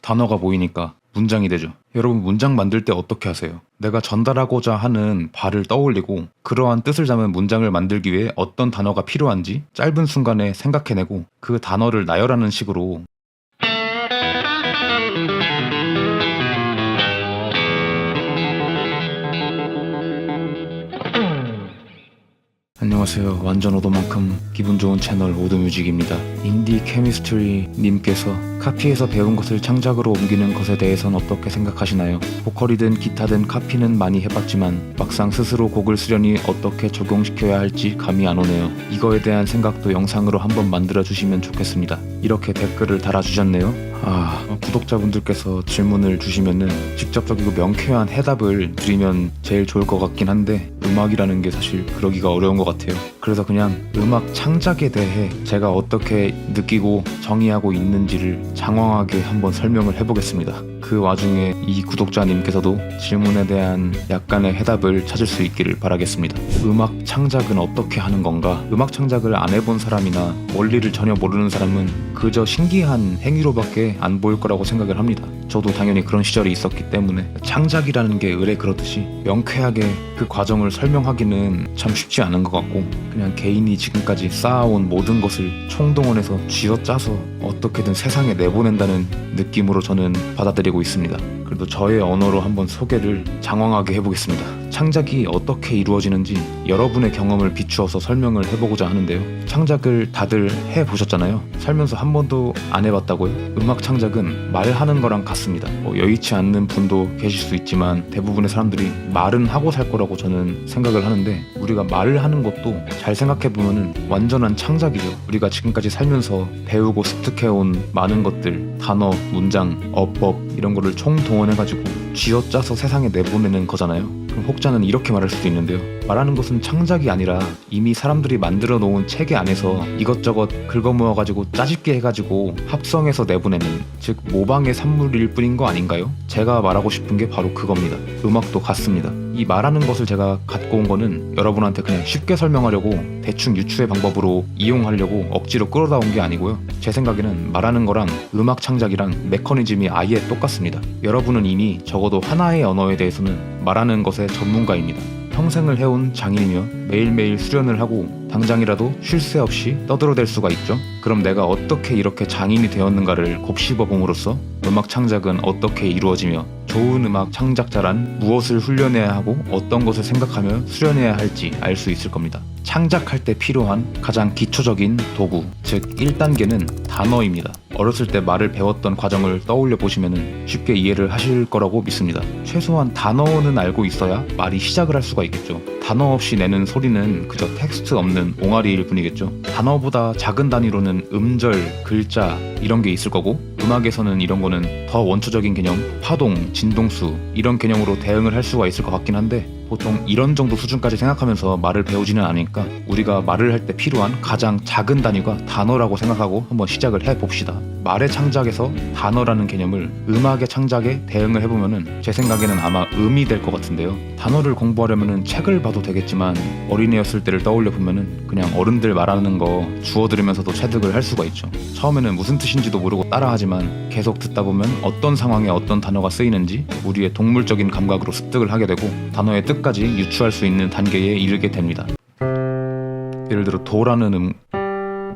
단어가 모이니까 문장이 되죠. 여러분 문장 만들 때 어떻게 하세요? 내가 전달하고자 하는 바를 떠올리고 그러한 뜻을 담은 문장을 만들기 위해 어떤 단어가 필요한지 짧은 순간에 생각해내고 그 단어를 나열하는 식으로. 안녕하세요. 완전 오도만큼 기분 좋은 채널 오도뮤직입니다. 인디 케미스트리 님께서 카피에서 배운 것을 창작으로 옮기는 것에 대해선 어떻게 생각하시나요? 보컬이든 기타든 카피는 많이 해봤지만 막상 스스로 곡을 쓰려니 어떻게 적용시켜야 할지 감이 안 오네요. 이거에 대한 생각도 영상으로 한번 만들어주시면 좋겠습니다. 이렇게 댓글을 달아주셨네요. 구독자분들께서 질문을 주시면은 직접적이고 명쾌한 해답을 드리면 제일 좋을 것 같긴 한데 음악이라는 게 사실 그러기가 어려운 것 같아요. 그래서 그냥 음악 창작에 대해 제가 어떻게 느끼고 정의하고 있는지를 장황하게 한번 설명을 해보겠습니다. 그 와중에 이 구독자님께서도 질문에 대한 약간의 해답을 찾을 수 있기를 바라겠습니다. 음악 창작은 어떻게 하는 건가? 음악 창작을 안 해본 사람이나 원리를 전혀 모르는 사람은 그저 신기한 행위로밖에 안 보일 거라고 생각을 합니다. 저도 당연히 그런 시절이 있었기 때문에 창작이라는 게 의뢰 그렇듯이 명쾌하게 그 과정을 설명하기는 참 쉽지 않은 것 같고 그냥 개인이 지금까지 쌓아온 모든 것을 총동원해서 쥐어짜서 어떻게든 세상에 내보낸다는 느낌으로 저는 받아들이고 있습니다. 그래도 저의 언어로 한번 소개를 장황하게 해보겠습니다. 창작이 어떻게 이루어지는지 여러분의 경험을 비추어서 설명을 해보고자 하는데요. 창작을 다들 해보셨잖아요. 살면서 한 번도 안 해봤다고요? 음악 창작은 말하는 거랑 같습니다. 여의치 않는 분도 계실 수 있지만 대부분의 사람들이 말은 하고 살 거라고 저는 생각을 하는데 우리가 말을 하는 것도 잘 생각해보면 완전한 창작이죠. 우리가 지금까지 살면서 배우고 습득해온 많은 것들, 단어, 문장, 어법 이런 거를 총동원해가지고 쥐어짜서 세상에 내보내는 거잖아요. 그럼 혹자는 이렇게 말할 수도 있는데요. 말하는 것은 창작이 아니라 이미 사람들이 만들어 놓은 체계 안에서 이것저것 긁어모아가지고 짜집게 해가지고 합성해서 내보내는, 즉 모방의 산물일 뿐인 거 아닌가요? 제가 말하고 싶은 게 바로 그겁니다. 음악도 같습니다. 이 말하는 것을 제가 갖고 온 거는 여러분한테 그냥 쉽게 설명하려고 대충 유추의 방법으로 이용하려고 억지로 끌어다 온 게 아니고요. 제 생각에는 말하는 거랑 음악 창작이랑 메커니즘이 아예 똑같습니다. 여러분은 이미 적어도 하나의 언어에 대해서는 말하는 것의 전문가입니다. 평생을 해온 장인이며 매일매일 수련을 하고 당장이라도 쉴 새 없이 떠들어댈 수가 있죠. 그럼 내가 어떻게 이렇게 장인이 되었는가를 곱씹어 봄으로써 음악 창작은 어떻게 이루어지며 좋은 음악 창작자란 무엇을 훈련해야 하고 어떤 것을 생각하며 수련해야 할지 알 수 있을 겁니다. 창작할 때 필요한 가장 기초적인 도구, 즉 1단계는 단어입니다. 어렸을 때 말을 배웠던 과정을 떠올려 보시면 쉽게 이해를 하실 거라고 믿습니다. 최소한 단어는 알고 있어야 말이 시작을 할 수가 있겠죠. 단어 없이 내는 소리는 그저 텍스트 없는 옹알이일 뿐이겠죠. 단어보다 작은 단위로는 음절, 글자 이런 게 있을 거고 음악에서는 이런 거는 더 원초적인 개념, 파동, 진동수 이런 개념으로 대응을 할 수가 있을 것 같긴 한데 보통 이런 정도 수준까지 생각하면서 말을 배우지는 않으니까 우리가 말을 할 때 필요한 가장 작은 단위가 단어라고 생각하고 한번 시작을 해봅시다. 말의 창작에서 단어라는 개념을 음악의 창작에 대응을 해보면은 제 생각에는 아마 음이 될 것 같은데요. 단어를 공부하려면은 책을 봐도 되겠지만 어린애였을 때를 떠올려 보면은 그냥 어른들 말하는 거 주워 들으면서도 체득을 할 수가 있죠. 처음에는 무슨 뜻인지도 모르고 따라하지만 계속 듣다 보면 어떤 상황에 어떤 단어가 쓰이는지 우리의 동물적인 감각으로 습득을 하게 되고 단어의 뜻까지 유추할 수 있는 단계에 이르게 됩니다. 예를 들어 도라는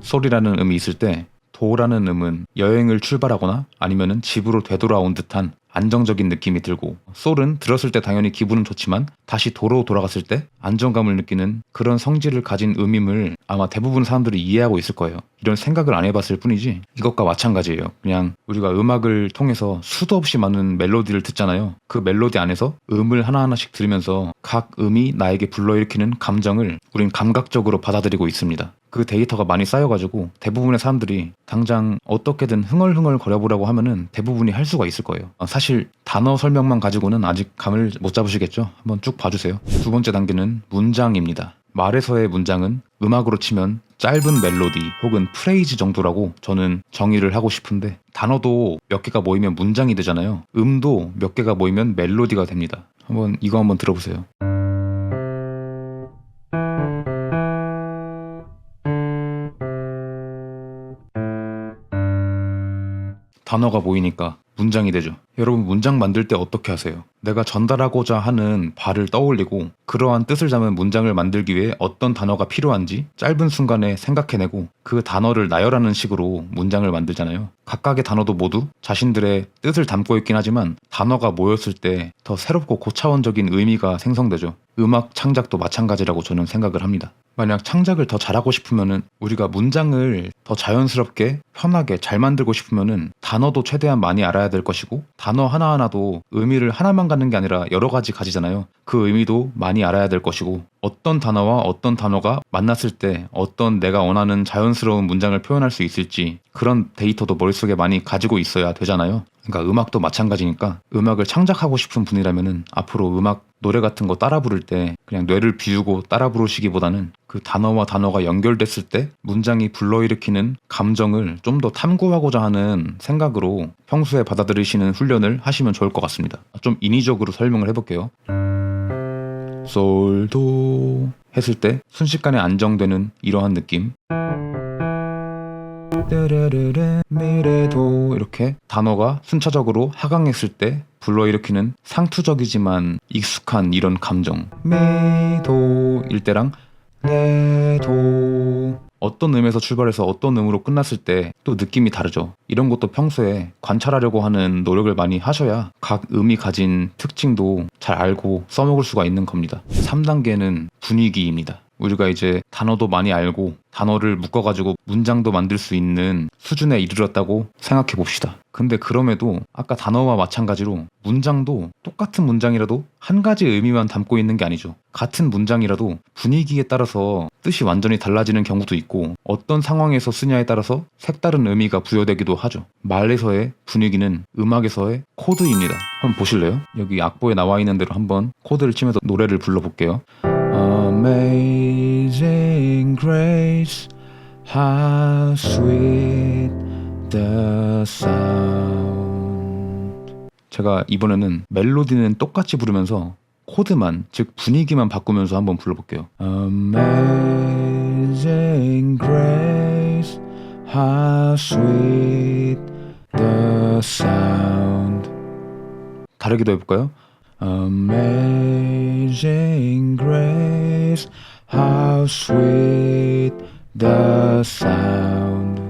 소리라는 음이 있을 때 도라는 음은 여행을 출발하거나 아니면은 집으로 되돌아온 듯한 안정적인 느낌이 들고 솔은 들었을 때 당연히 기분은 좋지만 다시 도로 돌아갔을 때 안정감을 느끼는 그런 성질을 가진 음임을 아마 대부분 사람들이 이해하고 있을 거예요. 이런 생각을 안 해봤을 뿐이지 이것과 마찬가지예요. 그냥 우리가 음악을 통해서 수도 없이 많은 멜로디를 듣잖아요. 그 멜로디 안에서 음을 하나하나씩 들으면서 각 음이 나에게 불러일으키는 감정을 우린 감각적으로 받아들이고 있습니다. 그 데이터가 많이 쌓여가지고 대부분의 사람들이 당장 어떻게든 흥얼흥얼 거려보라고 하면은 대부분이 할 수가 있을 거예요. 사실 단어 설명만 가지고는 아직 감을 못 잡으시겠죠? 한번 쭉 봐주세요. 두 번째 단계는 문장입니다. 말에서의 문장은 음악으로 치면 짧은 멜로디 혹은 프레이즈 정도라고 저는 정의를 하고 싶은데 단어도 몇 개가 모이면 문장이 되잖아요. 음도 몇 개가 모이면 멜로디가 됩니다. 이거 한번 들어보세요. 단어가 모이니까 문장이 되죠. 여러분 문장 만들 때 어떻게 하세요? 내가 전달하고자 하는 바를 떠올리고 그러한 뜻을 담은 문장을 만들기 위해 어떤 단어가 필요한지 짧은 순간에 생각해내고 그 단어를 나열하는 식으로 문장을 만들잖아요. 각각의 단어도 모두 자신들의 뜻을 담고 있긴 하지만 단어가 모였을 때 더 새롭고 고차원적인 의미가 생성되죠. 음악 창작도 마찬가지라고 저는 생각을 합니다. 만약 창작을 더 잘하고 싶으면은 우리가 문장을 더 자연스럽게 편하게 잘 만들고 싶으면은 단어도 최대한 많이 알아야 될 것이고 단어 하나하나도 의미를 하나만 갖는 게 아니라 여러 가지 가지잖아요. 그 의미도 많이 알아야 될 것이고 어떤 단어와 어떤 단어가 만났을 때 어떤 내가 원하는 자연스러운 문장을 표현할 수 있을지 그런 데이터도 머릿속에 많이 가지고 있어야 되잖아요. 그러니까 음악도 마찬가지니까 음악을 창작하고 싶은 분이라면은 앞으로 음악 노래 같은 거 따라 부를 때 그냥 뇌를 비우고 따라 부르시기보다는 그 단어와 단어가 연결됐을 때 문장이 불러일으키는 감정을 좀 더 탐구하고자 하는 생각으로 평소에 받아들이시는 훈련을 하시면 좋을 것 같습니다. 좀 인위적으로 설명을 해볼게요. 솔도 했을 때 순식간에 안정되는 이러한 느낌. 미래도 이렇게 단어가 순차적으로 하강했을 때 불러일으키는 상투적이지만 익숙한 이런 감정. 미도일 때랑 레도 어떤 음에서 출발해서 어떤 음으로 끝났을 때 또 느낌이 다르죠. 이런 것도 평소에 관찰하려고 하는 노력을 많이 하셔야 각 음이 가진 특징도 잘 알고 써먹을 수가 있는 겁니다. 3단계는 분위기입니다. 우리가 이제 단어도 많이 알고 단어를 묶어가지고 문장도 만들 수 있는 수준에 이르렀다고 생각해 봅시다. 근데 그럼에도 아까 단어와 마찬가지로 문장도 똑같은 문장이라도 한 가지 의미만 담고 있는 게 아니죠. 같은 문장이라도 분위기에 따라서 뜻이 완전히 달라지는 경우도 있고 어떤 상황에서 쓰냐에 따라서 색다른 의미가 부여되기도 하죠. 말에서의 분위기는 음악에서의 코드입니다. 한번 보실래요? 여기 악보에 나와 있는 대로 한번 코드를 치면서 노래를 불러볼게요. Amazing grace, how sweet the sound. 제가 이번에는 멜로디는 똑같이 부르면서 코드만, 즉 분위기만 바꾸면서 한번 불러볼게요. Amazing grace, how sweet the sound. 다르게도 해볼까요? Amazing grace, how sweet the sound.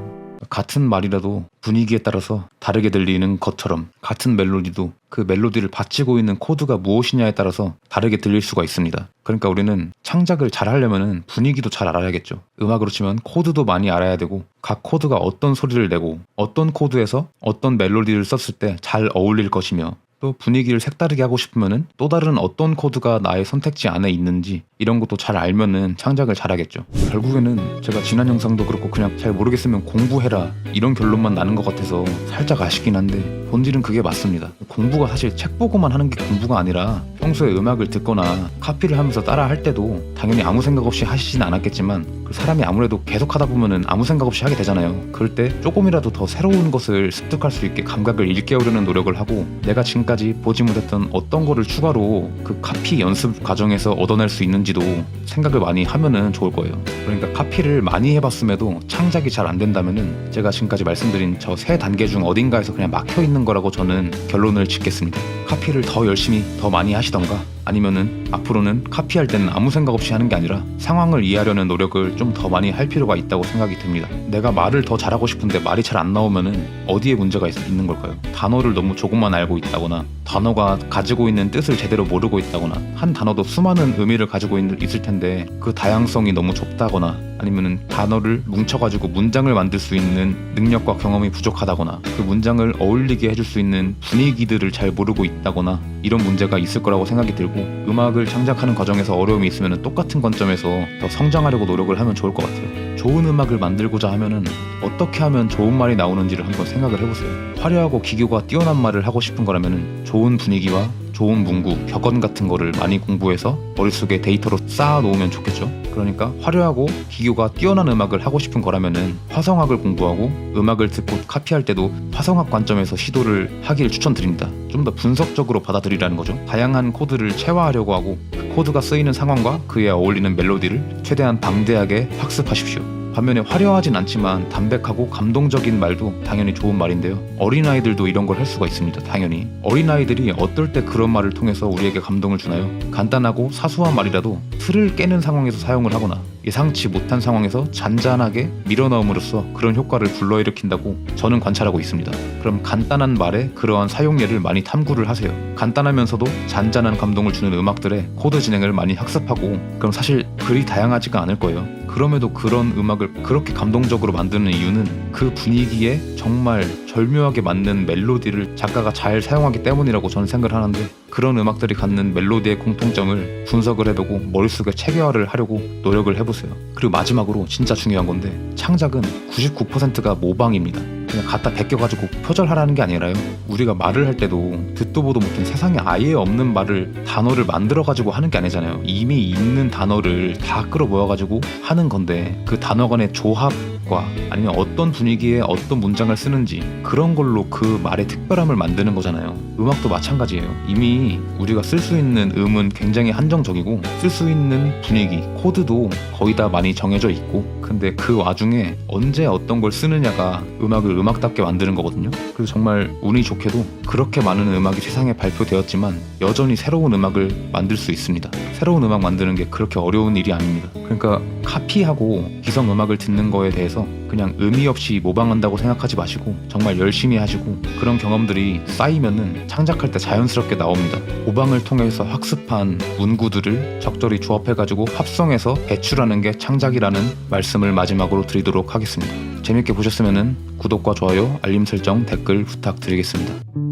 같은 말이라도 분위기에 따라서 다르게 들리는 것처럼 같은 멜로디도 그 멜로디를 받치고 있는 코드가 무엇이냐에 따라서 다르게 들릴 수가 있습니다. 그러니까 우리는 창작을 잘 하려면 분위기도 잘 알아야겠죠. 음악으로 치면 코드도 많이 알아야 되고 각 코드가 어떤 소리를 내고 어떤 코드에서 어떤 멜로디를 썼을 때 잘 어울릴 것이며 또 분위기를 색다르게 하고 싶으면은 또 다른 어떤 코드가 나의 선택지 안에 있는지 이런 것도 잘 알면은 창작을 잘하겠죠. 결국에는 제가 지난 영상도 그렇고 그냥 잘 모르겠으면 공부해라 이런 결론만 나는 것 같아서 살짝 아쉽긴 한데 본질은 그게 맞습니다. 공부가 사실 책 보고만 하는 게 공부가 아니라 평소에 음악을 듣거나 카피를 하면서 따라 할 때도 당연히 아무 생각 없이 하시진 않았겠지만 그 사람이 아무래도 계속 하다 보면은 아무 생각 없이 하게 되잖아요. 그럴 때 조금이라도 더 새로운 것을 습득할 수 있게 감각을 일깨우려는 노력을 하고 내가 지금까지 보지 못했던 어떤 거를 추가로 그 카피 연습 과정에서 얻어낼 수 있는지도 생각을 많이 하면은 좋을 거예요. 그러니까 카피를 많이 해봤음에도 창작이 잘 안 된다면은 제가 지금까지 말씀드린 저 세 단계 중 어딘가에서 그냥 막혀 있는 거라고 저는 결론을 짓겠습니다. 카피를 더 열심히 더 많이 하시던가 아니면은 앞으로는 카피할 때는 아무 생각 없이 하는 게 아니라 상황을 이해하려는 노력을 좀 더 많이 할 필요가 있다고 생각이 듭니다. 내가 말을 더 잘하고 싶은데 말이 잘 안 나오면은 어디에 문제가 있는 걸까요? 단어를 너무 조금만 알고 있다거나 단어가 가지고 있는 뜻을 제대로 모르고 있다거나 한 단어도 수많은 의미를 가지고 있을 텐데 그 다양성이 너무 좁다거나 아니면은 단어를 뭉쳐가지고 문장을 만들 수 있는 능력과 경험이 부족하다거나 그 문장을 어울리게 해줄 수 있는 분위기들을 잘 모르고 있다거나 이런 문제가 있을 거라고 생각이 들고 음악을 창작하는 과정에서 어려움이 있으면 똑같은 관점에서 더 성장하려고 노력을 하면 좋을 것 같아요. 좋은 음악을 만들고자 하면은 어떻게 하면 좋은 말이 나오는지를 한번 생각을 해보세요. 화려하고 기교가 뛰어난 말을 하고 싶은 거라면은 좋은 분위기와 좋은 문구, 격언 같은 거를 많이 공부해서 머릿속에 데이터로 쌓아 놓으면 좋겠죠. 그러니까 화려하고 기교가 뛰어난 음악을 하고 싶은 거라면은 화성학을 공부하고 음악을 듣고 카피할 때도 화성학 관점에서 시도를 하길 추천드립니다. 좀 더 분석적으로 받아들이라는 거죠. 다양한 코드를 체화하려고 하고 그 코드가 쓰이는 상황과 그에 어울리는 멜로디를 최대한 방대하게 학습하십시오. 반면에 화려하진 않지만 담백하고 감동적인 말도 당연히 좋은 말인데요. 어린아이들도 이런 걸 할 수가 있습니다. 당연히 어린아이들이 어떨 때 그런 말을 통해서 우리에게 감동을 주나요? 간단하고 사소한 말이라도 틀을 깨는 상황에서 사용을 하거나 예상치 못한 상황에서 잔잔하게 밀어넣음으로써 그런 효과를 불러일으킨다고 저는 관찰하고 있습니다. 그럼 간단한 말에 그러한 사용예를 많이 탐구를 하세요. 간단하면서도 잔잔한 감동을 주는 음악들의 코드 진행을 많이 학습하고, 그럼 사실 그리 다양하지가 않을 거예요. 그럼에도 그런 음악을 그렇게 감동적으로 만드는 이유는 그 분위기에 정말 절묘하게 맞는 멜로디를 작가가 잘 사용하기 때문이라고 저는 생각을 하는데, 그런 음악들이 갖는 멜로디의 공통점을 분석을 해보고 머릿속에 체계화를 하려고 노력을 해보세요. 그리고 마지막으로 진짜 중요한 건데, 창작은 99%가 모방입니다. 그냥 갖다 베껴가지고 표절하라는 게 아니라요, 우리가 말을 할 때도 듣도 보도 못한 세상에 아예 없는 말을 단어를 만들어가지고 하는 게 아니잖아요. 이미 있는 단어를 다 끌어모아가지고 하는 건데, 그 단어 간의 조합과 아니면 어떤 분위기에 어떤 문장을 쓰는지 그런 걸로 그 말의 특별함을 만드는 거잖아요. 음악도 마찬가지예요. 이미 우리가 쓸 수 있는 음은 굉장히 한정적이고 쓸 수 있는 분위기, 코드도 거의 다 많이 정해져 있고, 근데 그 와중에 언제 어떤 걸 쓰느냐가 음악을 음악답게 만드는 거거든요. 그래서 정말 운이 좋게도 그렇게 많은 음악이 세상에 발표되었지만 여전히 새로운 음악을 만들 수 있습니다. 새로운 음악 만드는 게 그렇게 어려운 일이 아닙니다. 그러니까 카피하고 기성 음악을 듣는 거에 대해서 그냥 의미 없이 모방한다고 생각하지 마시고 정말 열심히 하시고, 그런 경험들이 쌓이면은 창작할 때 자연스럽게 나옵니다. 모방을 통해서 학습한 문구들을 적절히 조합해가지고 합성해서 배출하는 게 창작이라는 말씀을 마지막으로 드리도록 하겠습니다. 재밌게 보셨으면 구독과 좋아요, 알림 설정, 댓글 부탁드리겠습니다.